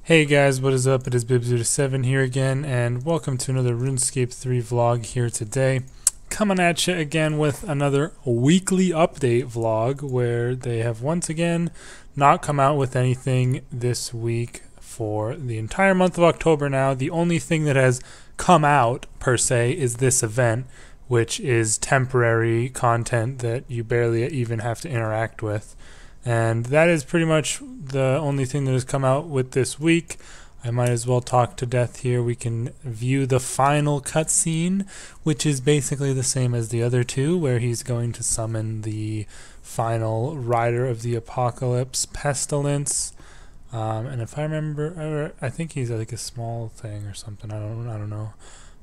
Hey guys, what is up? It is Bibs07 here again, and welcome to another RuneScape 3 vlog here today. Coming at you again with another weekly update vlog where they have once again not come out with anything this week for the entire month of October now. The only thing that has come out, per se, is this event, which is temporary content that you barely even have to interact with. And that is pretty much the only thing that has come out with this week. I might as well talk to death here. We can view the final cutscene, which is basically the same as the other two, where he's going to summon the final Rider of the Apocalypse, Pestilence. And if I remember, I think he's like a small thing or something. I don't know.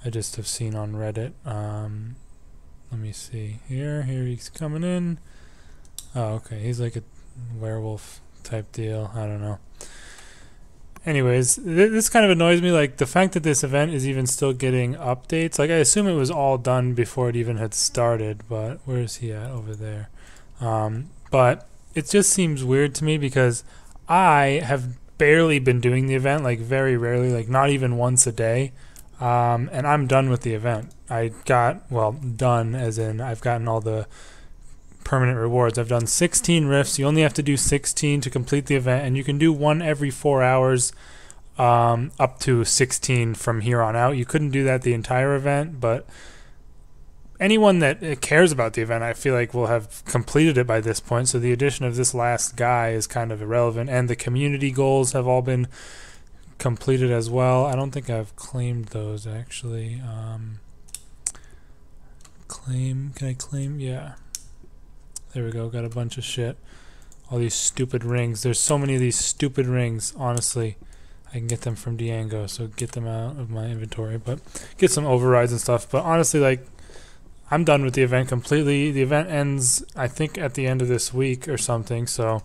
I just have seen on Reddit. Let me see. Here he's coming in. Oh, okay. He's like a werewolf type deal. I don't know. Anyways, this kind of annoys me, like the fact that this event is even still getting updates. Like I assume it was all done before it even had started, but where is he at? Over there. But it just seems weird to me because I have barely been doing the event, like very rarely, like not even once a day. And I'm done with the event. I got, well, done as in I've gotten all the permanent rewards. I've done 16 rifts. You only have to do 16 to complete the event, and you can do one every 4 hours, up to 16 from here on out. You couldn't do that the entire event, but anyone that cares about the event, I feel like, will have completed it by this point. So the addition of this last guy is kind of irrelevant, and the community goals have all been completed as well. I don't think I've claimed those actually. Claim, can I claim? Yeah. There we go, got a bunch of shit. All these stupid rings. There's so many of these stupid rings, honestly. I can get them from Diango, so get them out of my inventory. But get some overrides and stuff. But honestly, like, I'm done with the event completely. The event ends, I think, at the end of this week or something, so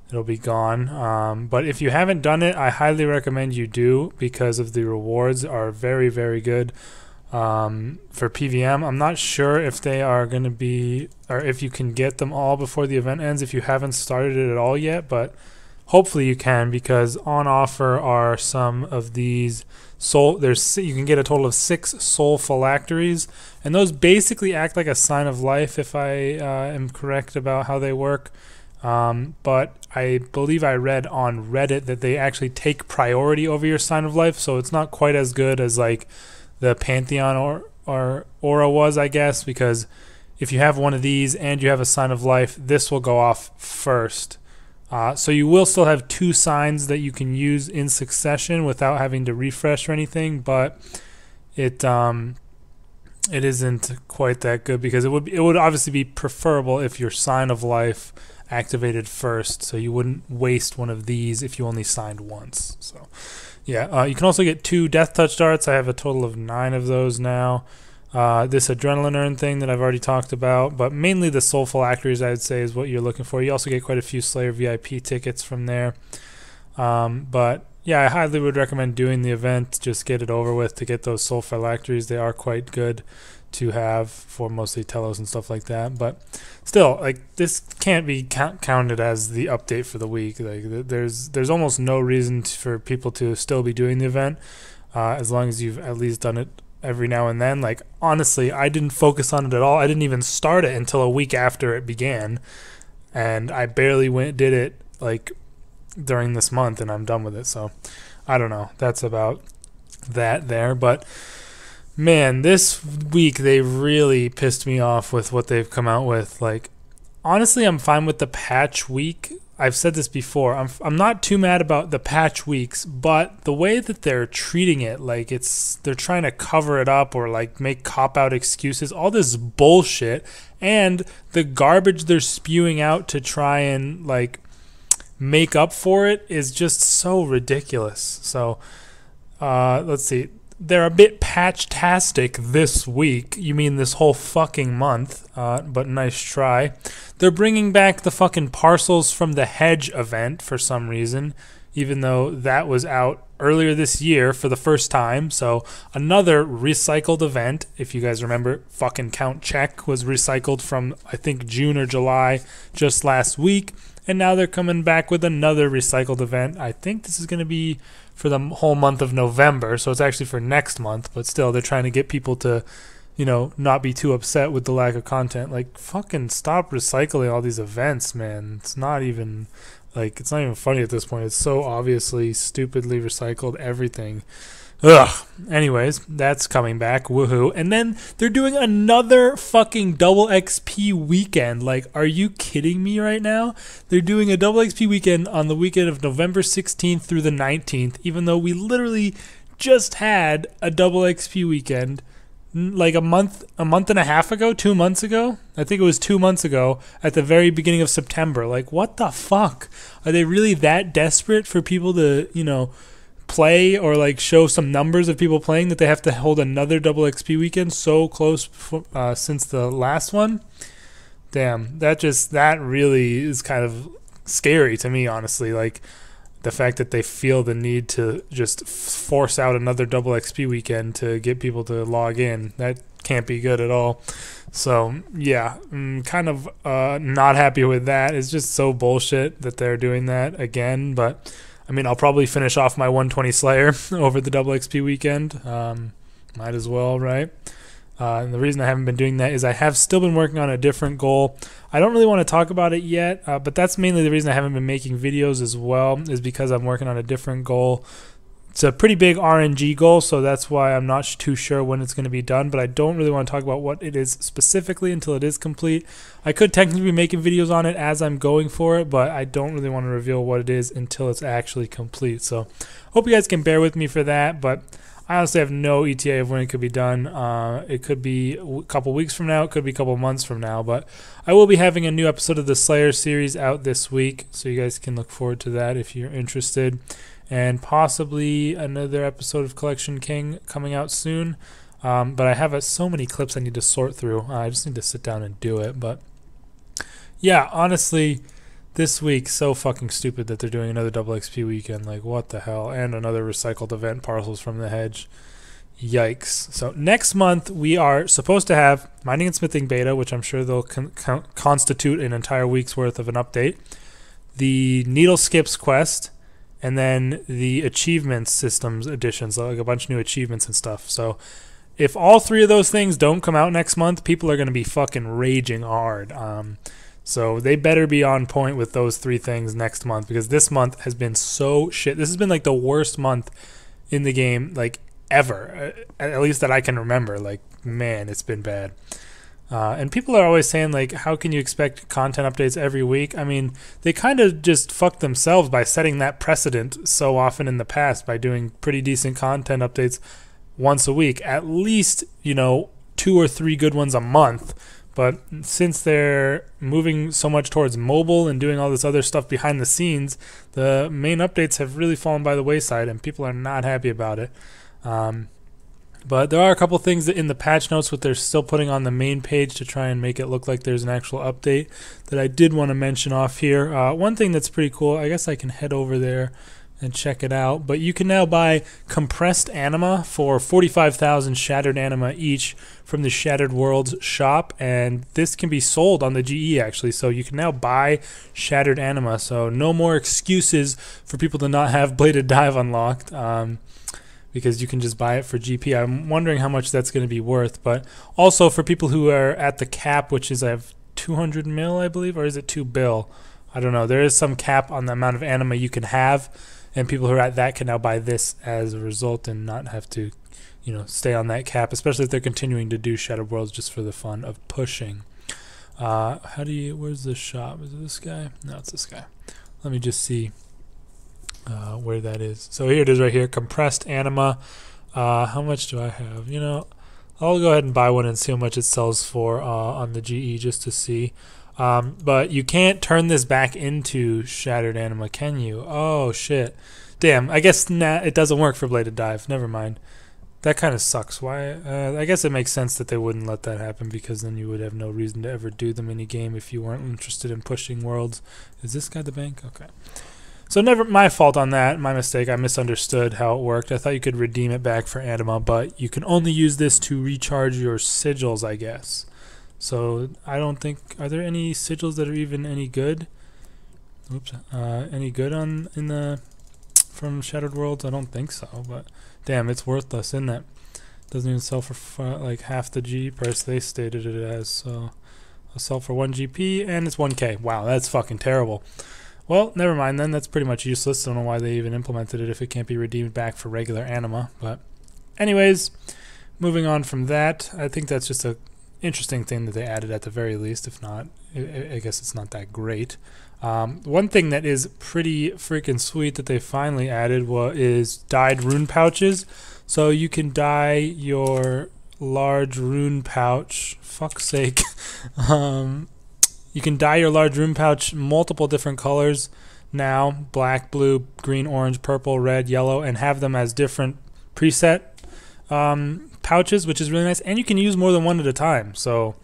it'll be gone. But if you haven't done it, I highly recommend you do, because of the rewards are very, very good. For PVM, I'm not sure if they are going to be, or if you can get them all before the event ends if you haven't started it at all yet, but hopefully you can, because on offer are some of these soul, you can get a total of 6 soul phylacteries, and those basically act like a sign of life, if I am correct about how they work. But I believe I read on Reddit that they actually take priority over your sign of life, so it's not quite as good as like the Pantheon or Aura was, I guess, because if you have one of these and you have a sign of life, this will go off first. So you will still have 2 signs that you can use in succession without having to refresh or anything, but it isn't quite that good, because it would obviously be preferable if your sign of life activated first, so you wouldn't waste one of these if you only signed once. So yeah, you can also get 2 death touch darts. I have a total of 9 of those now. This adrenaline urn thing that I've already talked about, but mainly the soul phylacteries, I would say, is what you're looking for. You also get quite a few Slayer VIP tickets from there. But yeah, I highly would recommend doing the event. Just get it over with to get those soul phylacteries. They are quite good to have for mostly telos and stuff like that, but still, like, this can't be counted as the update for the week. Like, there's almost no reason for people to still be doing the event, as long as you've at least done it every now and then. Like, honestly, I didn't focus on it at all. I didn't even start it until a week after it began, and I barely did it like during this month, and I'm done with it. So I don't know, that's about that there. But man, this week they really pissed me off with what they've come out with. Like, honestly, I'm fine with the patch week. I've said this before. I'm not too mad about the patch weeks, but the way that they're treating it, like they're trying to cover it up or like make cop-out excuses, all this bullshit, and the garbage they're spewing out to try and like make up for it is just so ridiculous. So let's see. They're a bit patch-tastic this week. You mean this whole fucking month, but nice try. They're bringing back the fucking parcels from the Hedge event for some reason, even though that was out earlier this year for the first time. So another recycled event. If you guys remember, fucking Count Check was recycled from, I think, June or July just last week. and now they're coming back with another recycled event. I think this is going to be for the whole month of November, so it's actually for next month, but still they're trying to get people to, you know, not be too upset with the lack of content. Like, fucking stop recycling all these events, man. It's not even funny at this point. It's so obviously stupidly recycled everything. Ugh. Anyways, that's coming back. Woohoo. And then they're doing another fucking double XP weekend. Like, are you kidding me right now? They're doing a double XP weekend on the weekend of November 16th through the 19th, even though we literally just had a double XP weekend like a month and a half ago, 2 months ago. I think it was 2 months ago at the very beginning of September. Like, what the fuck? Are they really that desperate for people to, you know, play or like show some numbers of people playing that they have to hold another double XP weekend so close since the last one? Damn, that really is kind of scary to me, honestly. Like, the fact that they feel the need to just force out another double XP weekend to get people to log in, that can't be good at all. So yeah, kind of not happy with that. It's just so bullshit that they're doing that again. But I mean, I'll probably finish off my 120 Slayer over the double XP weekend. Might as well, right? And the reason I haven't been doing that is I have still been working on a different goal. I don't really want to talk about it yet, but that's mainly the reason I haven't been making videos as well, is because I'm working on a different goal. It's a pretty big RNG goal, so that's why I'm not too sure when it's going to be done, but I don't really want to talk about what it is specifically until it is complete. I could technically be making videos on it as I'm going for it, but I don't really want to reveal what it is until it's actually complete. So hope you guys can bear with me for that, but I honestly have no ETA of when it could be done. It could be a couple weeks from now. It could be a couple months from now. But I will be having a new episode of the Slayer series out this week, so you guys can look forward to that if you're interested. And possibly another episode of Collection King coming out soon. But I have so many clips I need to sort through. I just need to sit down and do it. But yeah, honestly, this week, so fucking stupid that they're doing another double XP weekend. Like, what the hell? And another recycled event, Parcels from the Hedge. Yikes. So next month, we are supposed to have Mining and Smithing Beta, which I'm sure they'll constitute an entire week's worth of an update. The Needle Skips quest, and then the Achievements Systems additions, like a bunch of new achievements and stuff. So if all three of those things don't come out next month, people are going to be fucking raging hard. So they better be on point with those three things next month, because this month has been so shit. This has been like the worst month in the game, like, ever, at least that I can remember. Like, man, it's been bad. And people are always saying, like, how can you expect content updates every week? I mean, they kind of just fucked themselves by setting that precedent so often in the past by doing pretty decent content updates once a week. At least, you know, 2 or 3 good ones a month. But since they're moving so much towards mobile and doing all this other stuff behind the scenes, the main updates have really fallen by the wayside, and people are not happy about it. But there are a couple things that in the patch notes what they're still putting on the main page to try and make it look like there's an actual update that I did want to mention off here. One thing that's pretty cool, I guess I can head over there and check it out, but you can now buy compressed anima for 45,000 shattered anima each from the Shattered Worlds shop, and this can be sold on the GE actually, so you can now buy shattered anima, so no more excuses for people to not have Bladed Dive unlocked, because you can just buy it for GP. I'm wondering how much that's going to be worth, but also for people who are at the cap, which is I have 200 mil I believe, or is it 2 bill? I don't know. There is some cap on the amount of anima you can have, and people who are at that can now buy this as a result and not have to, you know, stay on that cap, especially if they're continuing to do Shattered Worlds just for the fun of pushing. Where's the shop? Is it this guy? No, it's this guy. Let me just see where that is. So here it is right here, compressed anima. How much do I have? You know, I'll go ahead and buy one and see how much it sells for on the GE just to see. But you can't turn this back into shattered anima, can you? Oh shit. Damn, I guess it doesn't work for Bladed Dive. Never mind. That kind of sucks. Why? I guess it makes sense that they wouldn't let that happen, because then you would have no reason to ever do the mini game if you weren't interested in pushing worlds. Is this guy the bank? Okay. So never my fault on that, my mistake. I misunderstood how it worked. I thought you could redeem it back for anima, but you can only use this to recharge your sigils, I guess. So I don't think, are there any sigils that are even any good? Oops. Any good in the from Shattered Worlds? I don't think so, but damn, it's worthless, isn't it? Doesn't even sell for like half the G price they stated it as. So I'll sell for 1 GP and it's 1K. Wow, that's fucking terrible. Well, never mind then. That's pretty much useless. Don't know why they even implemented it if it can't be redeemed back for regular anima. But anyways, moving on from that, I think that's just a interesting thing that they added at the very least. If not, I guess it's not that great. One thing that is pretty freaking sweet that they finally added is dyed rune pouches. So you can dye your large rune pouch. Fuck's sake. You can dye your large rune pouch multiple different colors now. Black, blue, green, orange, purple, red, yellow, and have them as different preset pouches, which is really nice. And you can use more than one at a time. So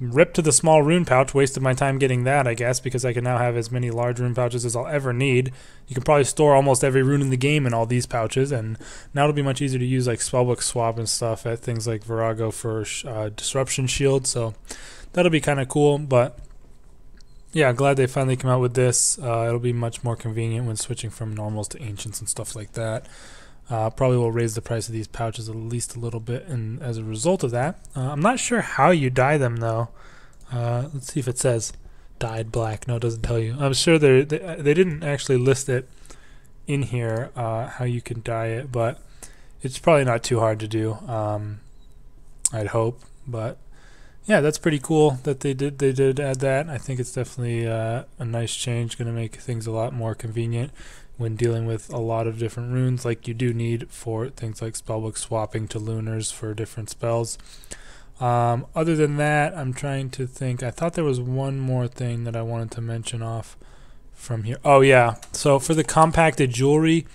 rip to the small rune pouch. Wasted my time getting that, I guess, because I can now have as many large rune pouches as I'll ever need. You can probably store almost every rune in the game in all these pouches, and now it'll be much easier to use like spellbook swap and stuff at things like Virago for disruption shield. So that'll be kind of cool. But yeah, glad they finally came out with this. It'll be much more convenient when switching from normals to ancients and stuff like that. Probably will raise the price of these pouches at least a little bit, and as a result of that, I'm not sure how you dye them though. Let's see if it says dyed black. No, it doesn't tell you. I'm sure they didn't actually list it in here how you can dye it, but it's probably not too hard to do. I'd hope, but yeah, that's pretty cool that they did add that. I think it's definitely a nice change. Going to make things a lot more convenient when dealing with a lot of different runes like you do need for things like spellbook swapping to lunars for different spells. Other than that, I'm trying to think. I thought there was one more thing that I wanted to mention off from here. Oh yeah, so for the compacted jewelry,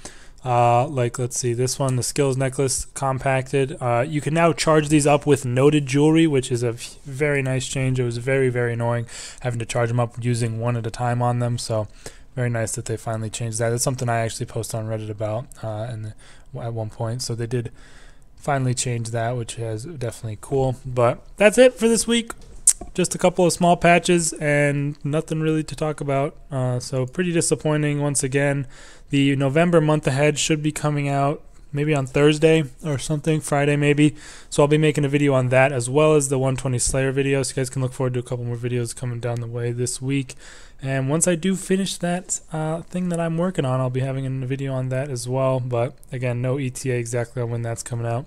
like let's see, this one, the skills necklace compacted, you can now charge these up with noted jewelry, which is a very nice change. It was very, very annoying having to charge them up using one at a time on them, so very nice that they finally changed that. It's something I actually posted on Reddit about at one point. So they did finally change that, which is definitely cool. But that's it for this week. Just a couple of small patches and nothing really to talk about. So pretty disappointing once again. The November month ahead should be coming out maybe on Thursday or something, Friday maybe. So I'll be making a video on that as well as the 120 Slayer video. So you guys can look forward to a couple more videos coming down the way this week. And once I do finish that thing that I'm working on, I'll be having a video on that as well. But again, no ETA exactly on when that's coming out.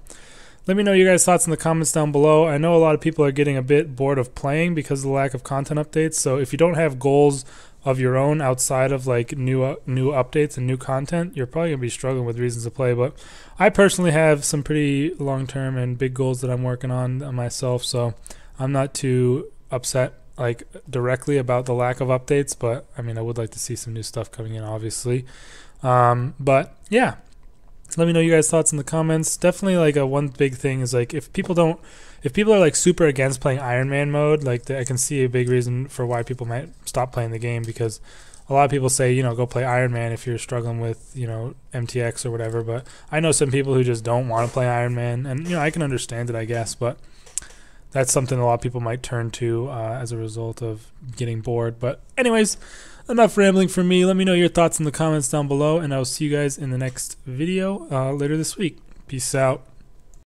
Let me know your guys' thoughts in the comments down below. I know a lot of people are getting a bit bored of playing because of the lack of content updates. So if you don't have goals of your own outside of like new updates and new content, you're probably gonna be struggling with reasons to play. But I personally have some pretty long-term and big goals that I'm working on myself, so I'm not too upset like directly about the lack of updates. But I mean, I would like to see some new stuff coming in, obviously. But yeah, let me know your guys' thoughts in the comments. Definitely like one big thing is like if people are like super against playing Iron Man mode, like I can see a big reason for why people might stop playing the game, because a lot of people say, you know, go play Iron Man if you're struggling with, you know, MTX or whatever. But I know some people who just don't want to play Iron Man, and you know, I can understand it, I guess. But that's something a lot of people might turn to as a result of getting bored. But anyways, enough rambling from me. Let me know your thoughts in the comments down below, and I'll see you guys in the next video later this week. Peace out.